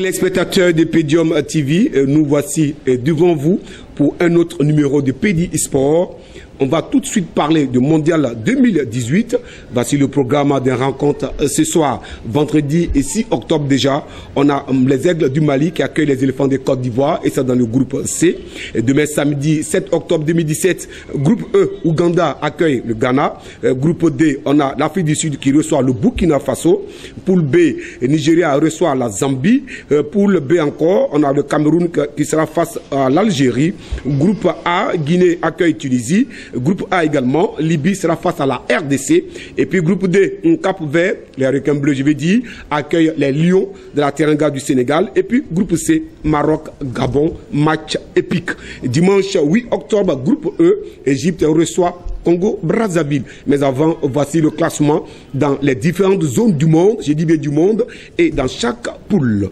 Téléspectateurs de Podium TV, nous voici devant vous pour un autre numéro de Pedi Sport. On va tout de suite parler du Mondial 2018. Voici le programme des rencontres ce soir, vendredi et 6 octobre déjà. On a les Aigles du Mali qui accueillent les Éléphants de Côte d'Ivoire et ça dans le groupe C. Et demain samedi 7 octobre 2017, groupe E, Ouganda accueille le Ghana. Groupe D, on a l'Afrique du Sud qui reçoit le Burkina Faso. Poule B, Nigeria reçoit la Zambie. Poule B encore, on a le Cameroun qui sera face à l'Algérie. Groupe A, Guinée accueille Tunisie. Groupe A également, Libye sera face à la RDC. Et puis groupe D, Cap-Vert, les requins bleus je vais dire, accueille les Lions de la Teranga du Sénégal. Et puis groupe C, Maroc, Gabon, match épique. Dimanche 8 octobre, groupe E, Égypte reçoit Congo, Brazzaville. Mais avant, voici le classement dans les différentes zones du monde, j'ai dit bien du monde, et dans chaque poule.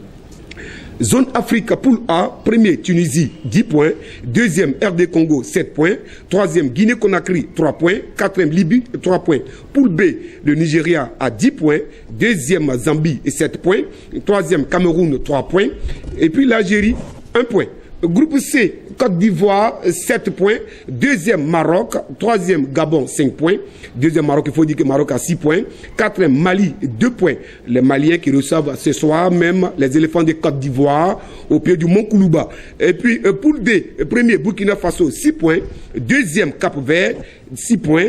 Zone Afrique, poule A, premier Tunisie, 10 points. Deuxième RD Congo, 7 points. Troisième Guinée-Conakry, 3 points. Quatrième Libye, 3 points. Poule B, le Nigeria à 10 points. Deuxième Zambie, 7 points. Troisième Cameroun, 3 points. Et puis l'Algérie, 1 point. Groupe C, Côte d'Ivoire, 7 points. Deuxième Maroc. Troisième Gabon, 5 points. Deuxième Maroc, il faut dire que Maroc a 6 points. Quatrième Mali, 2 points. Les Maliens qui reçoivent ce soir même les Éléphants de Côte d'Ivoire au pied du Mont Koulouba. Et puis poule D, premier Burkina Faso, 6 points. Deuxième Cap-Vert, 6 points.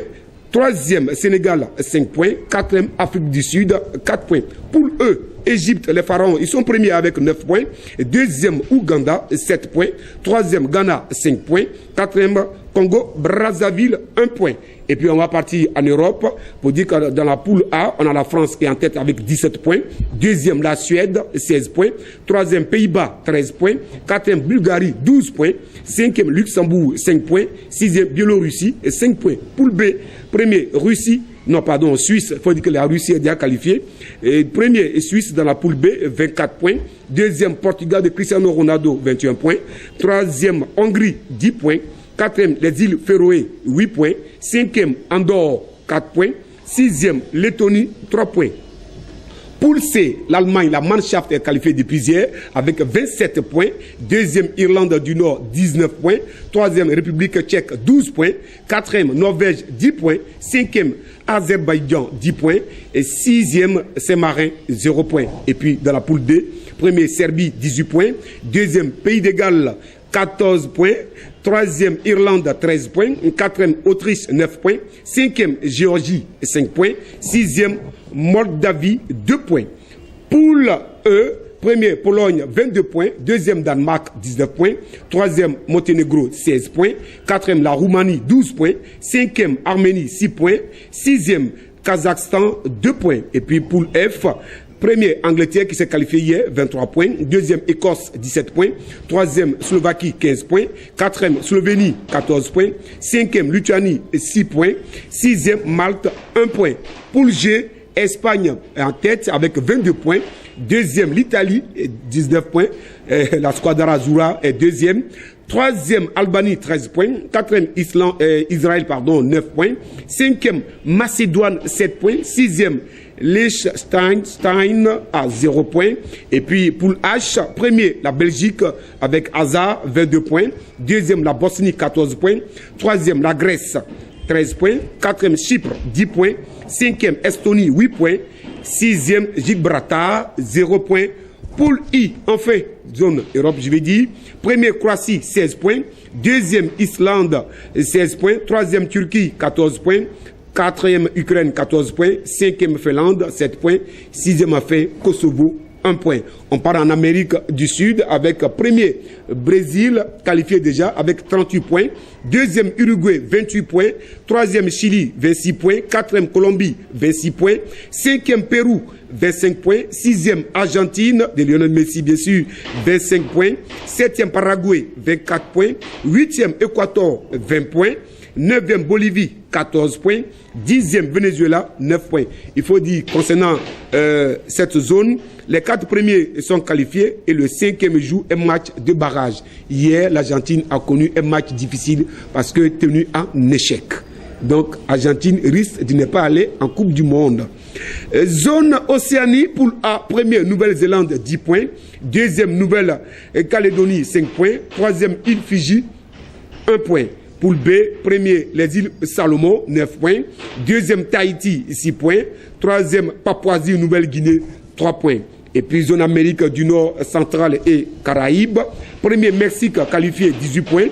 Troisième Sénégal, 5 points. Quatrième Afrique du Sud, 4 points. Poule E, Égypte, les Pharaons, ils sont premiers avec 9 points. Deuxième, Ouganda, 7 points. Troisième, Ghana, 5 points. Quatrième, Congo, Brazzaville, 1 point. Et puis on va partir en Europe pour dire que dans la poule A, on a la France qui est en tête avec 17 points. Deuxième, la Suède, 16 points. Troisième, Pays-Bas, 13 points. Quatrième, Bulgarie, 12 points. Cinquième, Luxembourg, 5 points. Sixième, Biélorussie, 5 points. Poule B, premier, Russie. Non, pardon, Suisse, il faut dire que la Russie est déjà qualifiée. Et premier, Suisse dans la poule B, 24 points. Deuxième, Portugal de Cristiano Ronaldo, 21 points. Troisième, Hongrie, 10 points. Quatrième, les îles Féroé, 8 points. Cinquième, Andorre, 4 points. Sixième, Lettonie, 3 points. Poule C, l'Allemagne, la Mannschaft est qualifiée depuis hier avec 27 points. Deuxième, Irlande du Nord, 19 points. Troisième, République tchèque, 12 points. Quatrième, Norvège, 10 points. Cinquième, Azerbaïdjan, 10 points. Et sixième, Saint-Marin, 0 points. Et puis, dans la poule D, premier, Serbie, 18 points. Deuxième, Pays de Galles, 14 points. Troisième, Irlande, 13 points. Quatrième, Autriche, 9 points. Cinquième, Géorgie, 5 points. Sixième, Moldavie, 2 points. Poule E, premier, Pologne, 22 points. Deuxième, Danemark, 19 points. Troisième, Monténégro, 16 points. Quatrième, la Roumanie, 12 points. Cinquième, Arménie, 6 points. Sixième, Kazakhstan, 2 points. Et puis, poule F, premier, Angleterre qui s'est qualifié hier, 23 points. Deuxième, Écosse, 17 points. Troisième, Slovaquie, 15 points. Quatrième, Slovénie, 14 points. Cinquième, Lituanie, 6 points. Sixième, Malte, 1 point. Poule G, Espagne en tête avec 22 points. Deuxième, l'Italie, 19 points. La Squadra Azzurra est deuxième. Troisième, Albanie, 13 points. Quatrième, Israël, 9 points. Cinquième, Macédoine, 7 points. Sixième, Liechtenstein à 0 points. Et puis, poule H, premier, la Belgique avec Hazard, 22 points. Deuxième, la Bosnie, 14 points. Troisième, la Grèce, 13 points. Quatrième, Chypre, 10 points. Cinquième, Estonie, 8 points. Sixième, Gibraltar, 0 points. Poule I, enfin, zone Europe, je vais dire. Premier, Croatie, 16 points. Deuxième, Islande, 16 points. Troisième, Turquie, 14 points. Quatrième, Ukraine, 14 points. Cinquième, Finlande, 7 points. Sixième, enfin, Kosovo, 1 point. On part en Amérique du Sud avec premier, Brésil, qualifié déjà avec 38 points. Deuxième, Uruguay, 28 points. Troisième, Chili, 26 points. Quatrième, Colombie, 26 points. Cinquième, Pérou, 25 points. Sixième, Argentine, de Lionel Messi, bien sûr, 25 points. Septième, Paraguay, 24 points. Huitième, Équateur, 20 points. 9e, Bolivie, 14 points. 10e, Venezuela, 9 points. Il faut dire, concernant cette zone, les 4 premiers sont qualifiés et le 5e joue un match de barrage. Hier, l'Argentine a connu un match difficile parce que tenu en échec. Donc, Argentine risque de ne pas aller en Coupe du Monde. Zone Océanie, poule A, première, Nouvelle-Zélande, 10 points. Deuxième, Nouvelle-Calédonie, 5 points. Troisième, île Fidji, 1 point. Poule B, premier, les îles Salomon, 9 points. Deuxième, Tahiti, 6 points. Troisième, Papouasie-Nouvelle-Guinée, 3 points. Et puis, zone Amérique du Nord, centrale et Caraïbes. Premier, Mexique, qualifié, 18 points.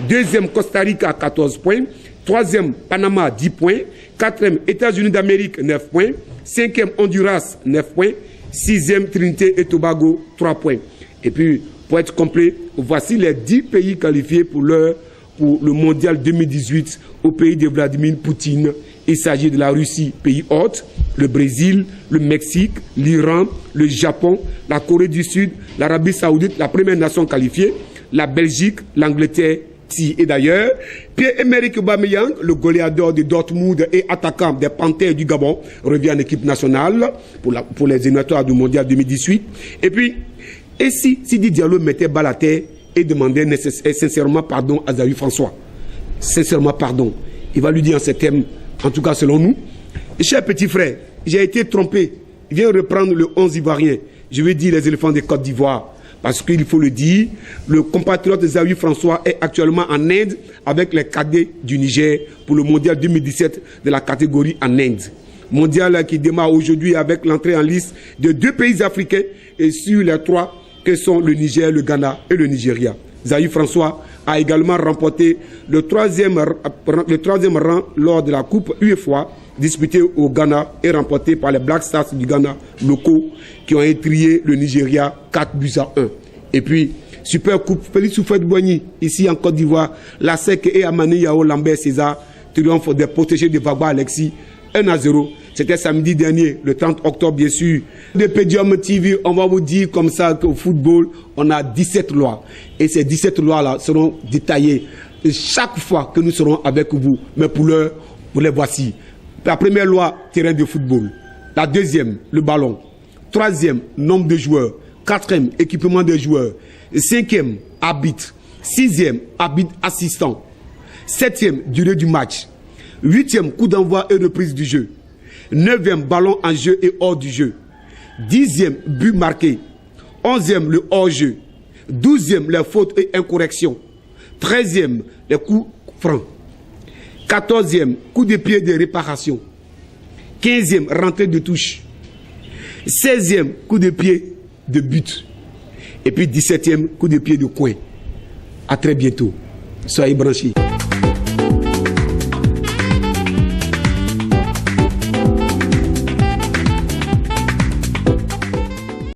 Deuxième, Costa Rica, 14 points. Troisième, Panama, 10 points. Quatrième, États-Unis d'Amérique, 9 points. Cinquième, Honduras, 9 points. Sixième, Trinité et Tobago, 3 points. Et puis, pour être complet, voici les 10 pays qualifiés pour le mondial 2018 au pays de Vladimir Poutine. Il s'agit de la Russie, pays hôte, le Brésil, le Mexique, l'Iran, le Japon, la Corée du Sud, l'Arabie Saoudite, la première nation qualifiée, la Belgique, l'Angleterre. Et d'ailleurs, Pierre-Emerick Aubameyang, le goléador de Dortmund et attaquant des Panthères du Gabon, revient en équipe nationale pour les éliminatoires du mondial 2018. Et puis, et si Sidi Diallo mettait balle à terre et demandait sincèrement pardon à Zaïu François, sincèrement pardon, il va lui dire en ces termes, en tout cas selon nous, cher petit frère, j'ai été trompé, viens reprendre le 11 ivoirien, je veux dire les éléphants de Côte d'Ivoire. Parce qu'il faut le dire, le compatriote Zaïu François est actuellement en Inde avec les cadets du Niger pour le mondial 2017 de la catégorie en Inde. Mondial qui démarre aujourd'hui avec l'entrée en liste de 2 pays africains et sur les 3 que sont le Niger, le Ghana et le Nigeria. Zaïu François a également remporté le troisième rang lors de la Coupe UEFA disputée au Ghana et remportée par les Black Stars du Ghana locaux qui ont étrié le Nigeria 4-1. Et puis, Super Coupe, Félix Houphouët-Boigny, ici en Côte d'Ivoire, la SEC et Amani Yao Lambert César, triomphe des protégés de Vagba Alexis, 1-0. C'était samedi dernier, le 30 octobre, bien sûr. De Podium TV, on va vous dire comme ça qu'au football, on a 17 lois. Et ces 17 lois-là seront détaillées chaque fois que nous serons avec vous. Mais pour l'heure, vous les voici. La première loi, terrain de football. La deuxième, le ballon. Troisième, nombre de joueurs. Quatrième, équipement des joueurs. Cinquième, arbitre. Sixième, arbitre assistant. Septième, durée du match. Huitième, coup d'envoi et reprise du jeu. Neuvième, ballon en jeu et hors du jeu. Dixième, but marqué. Onzième, le hors-jeu. Douzième, les fautes et incorrections. Treizième, les coups francs. 14e, coup de pied de réparation. 15e, rentrée de touche. 16e, coup de pied de but. Et puis 17e, coup de pied de coin. À très bientôt. Soyez branchés.